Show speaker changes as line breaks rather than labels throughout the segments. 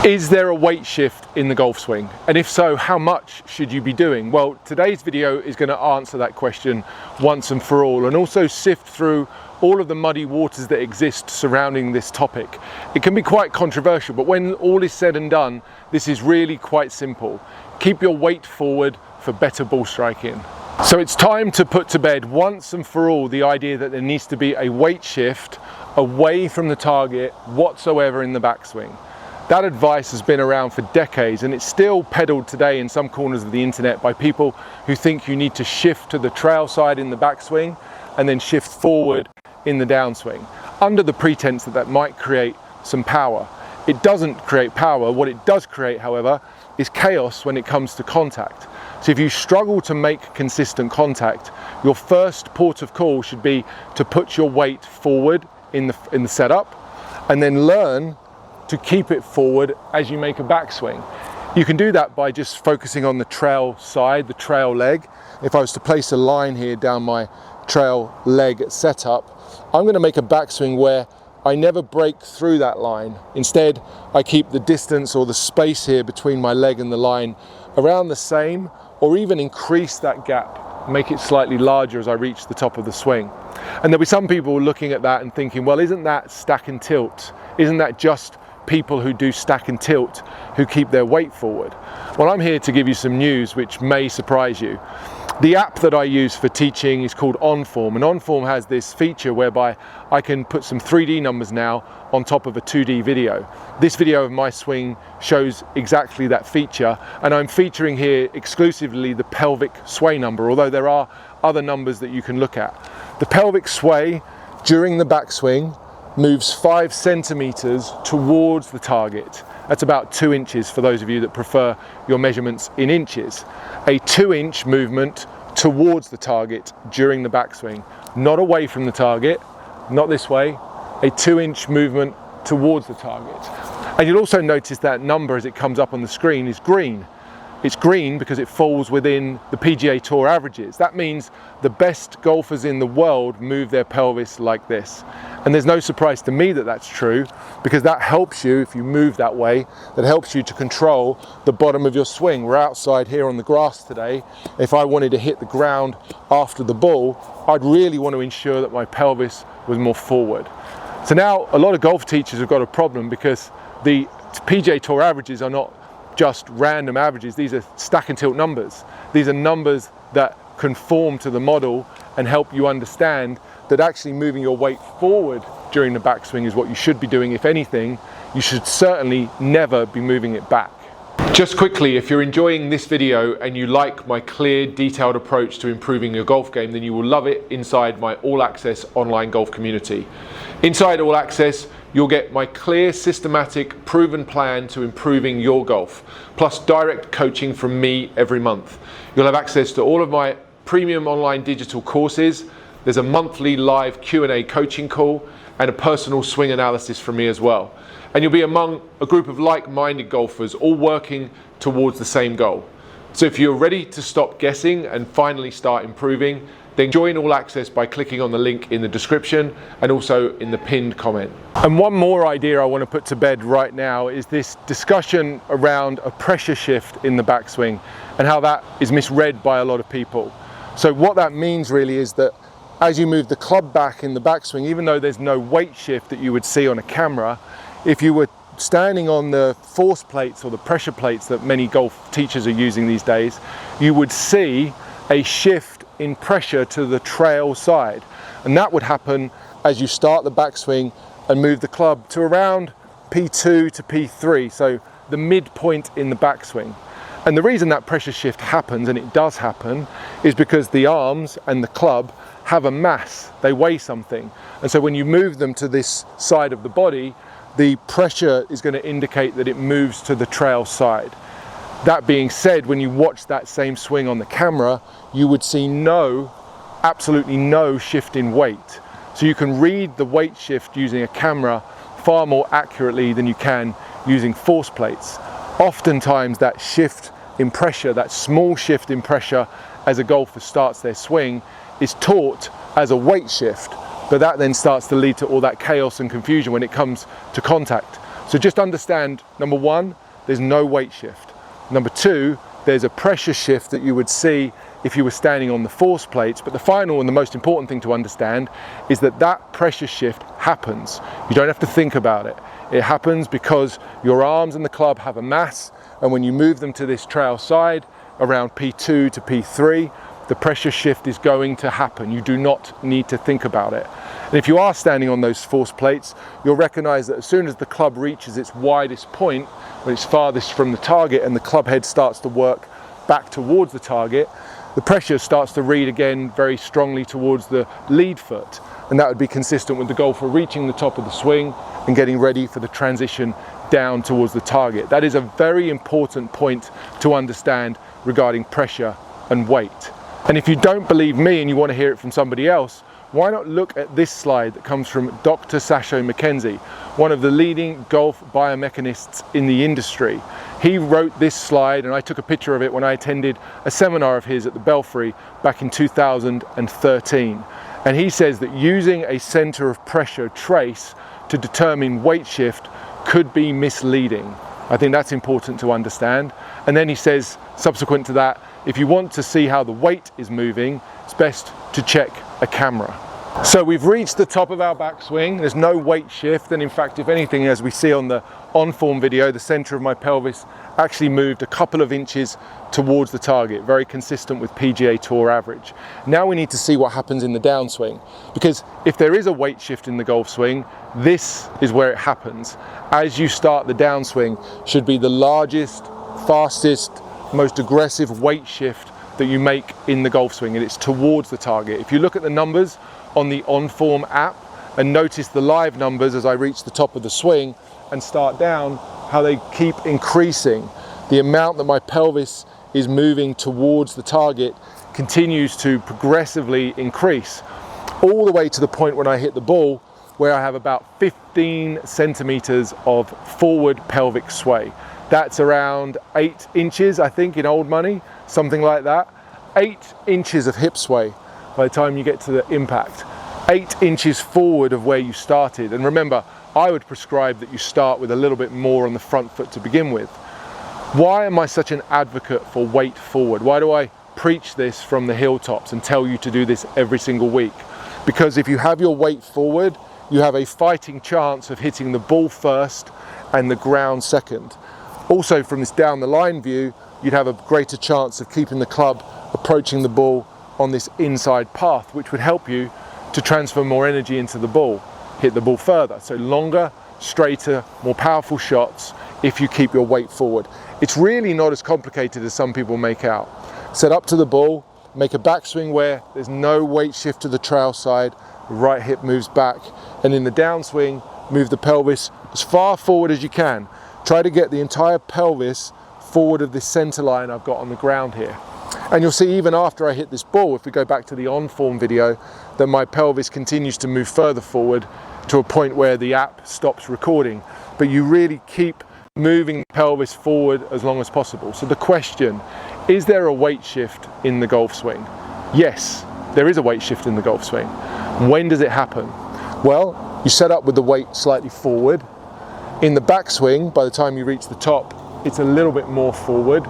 Is there a weight shift in the golf swing? And if so, how much should you be doing? Well, today's video is going to answer that question once and for all, and also sift through all of the muddy waters that exist surrounding this topic. It can be quite controversial, but when all is said and done, this is really quite simple. Keep your weight forward for better ball striking. So it's time to put to bed once and for all the idea that there needs to be a weight shift away from the target whatsoever in the backswing. That advice has been around for decades, and it's still peddled today in some corners of the internet by people who think you need to shift to the trail side in the backswing and then shift forward in the downswing, under the pretense that that might create some power. It doesn't create power. What it does create, however, is chaos when it comes to contact. So if you struggle to make consistent contact, your first port of call should be to put your weight forward in the setup, and then learn to keep it forward as you make a backswing. You can do that by just focusing on the trail side, the trail leg. If I was to place a line here down my trail leg setup, I'm going to make a backswing where I never break through that line. Instead, I keep the distance or the space here between my leg and the line around the same, or even increase that gap, make it slightly larger as I reach the top of the swing. And there'll be some people looking at that and thinking, well, isn't that stack and tilt? Isn't that just people who do stack and tilt who keep their weight forward? Well, I'm here to give you some news which may surprise you. The app that I use for teaching is called OnForm, and OnForm has this feature whereby I can put some 3D numbers now on top of a 2D video. This video of my swing shows exactly that feature, and I'm featuring here exclusively the pelvic sway number, although there are other numbers that you can look at. The pelvic sway during the backswing moves 5 centimeters towards the target. That's about 2 inches for those of you that prefer your measurements in inches. A 2-inch movement towards the target during the backswing, not away from the target, not this way, a 2-inch movement towards the target. And you'll also notice that number as it comes up on the screen is green. It's green because it falls within the PGA Tour averages. That means the best golfers in the world move their pelvis like this. And there's no surprise to me that that's true, because that helps you, if you move that way, that helps you to control the bottom of your swing. We're outside here on the grass today. If I wanted to hit the ground after the ball, I'd really want to ensure that my pelvis was more forward. So now a lot of golf teachers have got a problem, because the PGA Tour averages are not just random averages. These are stack and tilt numbers. These are numbers that conform to the model and help you understand that actually moving your weight forward during the backswing is what you should be doing. If anything, you should certainly never be moving it back. Just quickly, if you're enjoying this video and you like my clear, detailed approach to improving your golf game, then you will love it inside my All Access online golf community. Inside All Access, you'll get my clear, systematic, proven plan to improving your golf, plus direct coaching from me every month. You'll have access to all of my premium online digital courses. There's a monthly live Q&A coaching call and a personal swing analysis from me as well. And you'll be among a group of like-minded golfers, all working towards the same goal. So if you're ready to stop guessing and finally start improving, then join All Access by clicking on the link in the description and also in the pinned comment. And one more idea I want to put to bed right now is this discussion around a pressure shift in the backswing and how that is misread by a lot of people. So what that means really is that as you move the club back in the backswing, even though there's no weight shift that you would see on a camera, if you were standing on the force plates or the pressure plates that many golf teachers are using these days, you would see a shift in pressure to the trail side. And that would happen as you start the backswing and move the club to around P2 to P3, so the midpoint in the backswing. And the reason that pressure shift happens, and it does happen, is because the arms and the club have a mass, they weigh something. And so when you move them to this side of the body, the pressure is going to indicate that it moves to the trail side. That being said, when you watch that same swing on the camera, you would see absolutely no shift in weight. So you can read the weight shift using a camera far more accurately than you can using force plates. Oftentimes that shift in pressure, that small shift in pressure as a golfer starts their swing, is taught as a weight shift, but that then starts to lead to all that chaos and confusion when it comes to contact. So just understand, number one, there's no weight shift. Number two, there's a pressure shift that you would see if you were standing on the force plates. But the final and the most important thing to understand is that that pressure shift happens. You don't have to think about it. It happens because your arms and the club have a mass, and when you move them to this trail side around P2 to P3, the pressure shift is going to happen. You do not need to think about it. And if you are standing on those force plates, you'll recognize that as soon as the club reaches its widest point, when it's farthest from the target and the club head starts to work back towards the target, the pressure starts to read again very strongly towards the lead foot. And that would be consistent with the golfer reaching the top of the swing and getting ready for the transition down towards the target. That is a very important point to understand regarding pressure and weight. And if you don't believe me and you want to hear it from somebody else, why not look at this slide that comes from Dr. Sasho McKenzie, one of the leading golf biomechanists in the industry. He wrote this slide, and I took a picture of it when I attended a seminar of his at the Belfry back in 2013. And he says that using a center of pressure trace to determine weight shift could be misleading. I think that's important to understand. And then he says, subsequent to that, if you want to see how the weight is moving, it's best to check a camera. So we've reached the top of our backswing. There's no weight shift, and in fact, if anything, as we see on the on-form video, the center of my pelvis actually moved a couple of inches towards the target, very consistent with PGA Tour average. Now we need to see what happens in the downswing, because if there is a weight shift in the golf swing, this is where it happens. As you start the downswing, should be the largest, fastest, most aggressive weight shift that you make in the golf swing, and it's towards the target. If you look at the numbers on the on-form app and notice the live numbers as I reach the top of the swing and start down, how they keep increasing. The amount that my pelvis is moving towards the target continues to progressively increase, all the way to the point when I hit the ball where I have about 15 centimeters of forward pelvic sway. That's around 8 inches, I think, in old money, something like that. 8 inches of hip sway by the time you get to the impact. 8 inches forward of where you started. And remember, I would prescribe that you start with a little bit more on the front foot to begin with. Why am I such an advocate for weight forward? Why do I preach this from the hilltops and tell you to do this every single week? Because if you have your weight forward, you have a fighting chance of hitting the ball first and the ground second. Also, from this down the line view, you'd have a greater chance of keeping the club approaching the ball on this inside path, which would help you to transfer more energy into the ball, hit the ball further. So longer, straighter, more powerful shots if you keep your weight forward. It's really not as complicated as some people make out. Set up to the ball, make a backswing where there's no weight shift to the trail side, the right hip moves back, and in the downswing, move the pelvis as far forward as you can. Try to get the entire pelvis forward of this center line I've got on the ground here. And you'll see even after I hit this ball, if we go back to the on-form video, that my pelvis continues to move further forward to a point where the app stops recording. But you really keep moving the pelvis forward as long as possible. So the question, is there a weight shift in the golf swing? Yes, there is a weight shift in the golf swing. When does it happen? Well, you set up with the weight slightly forward. In the backswing, by the time you reach the top, it's a little bit more forward.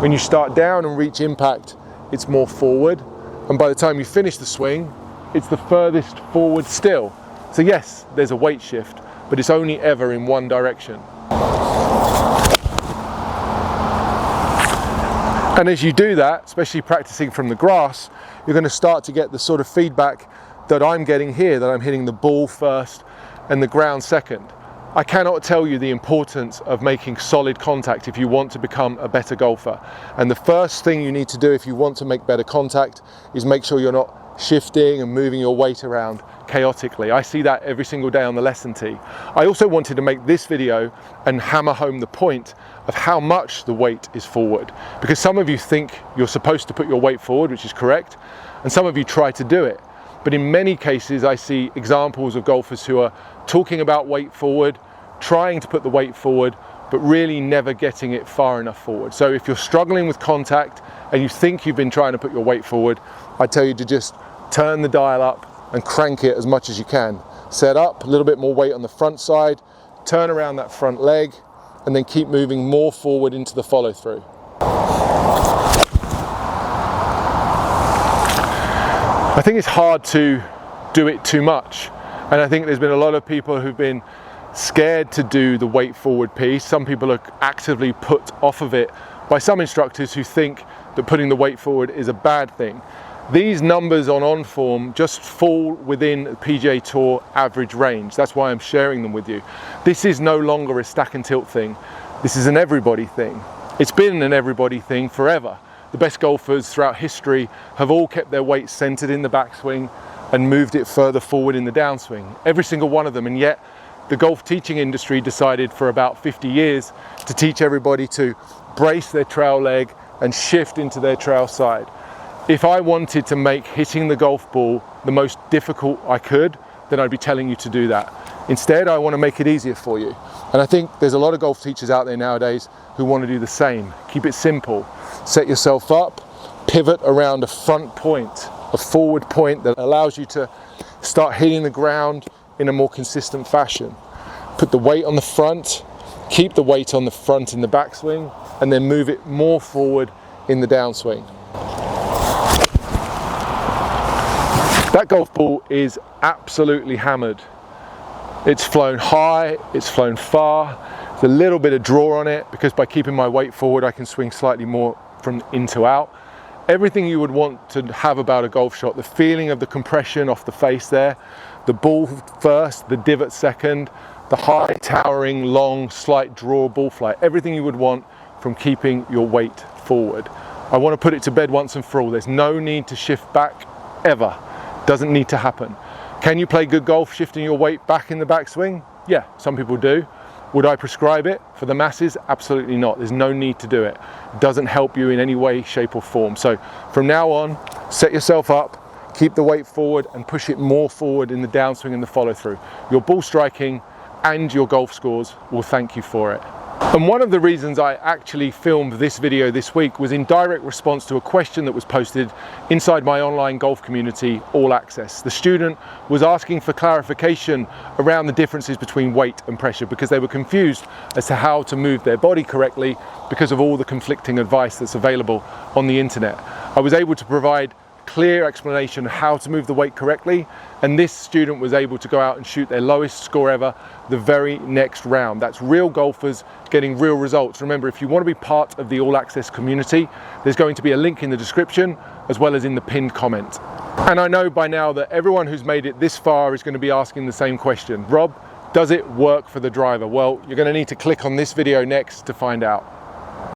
When you start down and reach impact, it's more forward. And by the time you finish the swing, it's the furthest forward still. So yes, there's a weight shift, but it's only ever in one direction. And as you do that, especially practicing from the grass, you're going to start to get the sort of feedback that I'm getting here, that I'm hitting the ball first and the ground second. I cannot tell you the importance of making solid contact if you want to become a better golfer. And the first thing you need to do if you want to make better contact is make sure you're not shifting and moving your weight around chaotically. I see that every single day on the lesson tee. I also wanted to make this video and hammer home the point of how much the weight is forward, because some of you think you're supposed to put your weight forward, which is correct, and some of you try to do it. But in many cases, I see examples of golfers who are talking about weight forward, trying to put the weight forward, but really never getting it far enough forward. So if you're struggling with contact and you think you've been trying to put your weight forward, I tell you to just turn the dial up and crank it as much as you can. Set up, a little bit more weight on the front side, turn around that front leg, and then keep moving more forward into the follow through. I think it's hard to do it too much, and I think there's been a lot of people who've been scared to do the weight forward piece. Some people are actively put off of it by some instructors who think that putting the weight forward is a bad thing. These numbers on form just fall within the PGA Tour average range. That's why I'm sharing them with you. This is no longer a stack and tilt thing. This is an everybody thing. It's been an everybody thing forever. The best golfers throughout history have all kept their weight centered in the backswing and moved it further forward in the downswing. Every single one of them, and yet the golf teaching industry decided for about 50 years to teach everybody to brace their trail leg and shift into their trail side. If I wanted to make hitting the golf ball the most difficult I could, then I'd be telling you to do that. Instead, I want to make it easier for you. And I think there's a lot of golf teachers out there nowadays who want to do the same. Keep it simple. Set yourself up, pivot around a front point, a forward point that allows you to start hitting the ground in a more consistent fashion. Put the weight on the front, keep the weight on the front in the backswing, and then move it more forward in the downswing. That golf ball is absolutely hammered. It's flown high, it's flown far. There's a little bit of draw on it because by keeping my weight forward, I can swing slightly more from in to out. Everything you would want to have about a golf shot, the feeling of the compression off the face there, the ball first, the divot second, the high, towering, long, slight draw ball flight, everything you would want from keeping your weight forward. I want to put it to bed once and for all. There's no need to shift back ever. Doesn't need to happen. Can you play good golf shifting your weight back in the backswing? Yeah, some people do. Would I prescribe it for the masses? Absolutely not. There's no need to do it. It doesn't help you in any way, shape or form. So from now on, set yourself up, keep the weight forward and push it more forward in the downswing and the follow through. Your ball striking and your golf scores will thank you for it. And one of the reasons I actually filmed this video this week was in direct response to a question that was posted inside my online golf community, All Access. The student was asking for clarification around the differences between weight and pressure because they were confused as to how to move their body correctly because of all the conflicting advice that's available on the internet. I was able to provide clear explanation of how to move the weight correctly, and this student was able to go out and shoot their lowest score ever the very next round. That's real golfers getting real results. Remember, if you want to be part of the All Access community, there's going to be a link in the description as well as in the pinned comment. And I know by now that everyone who's made it this far is going to be asking the same question. Rob, does it work for the driver? Well, you're going to need to click on this video next to find out.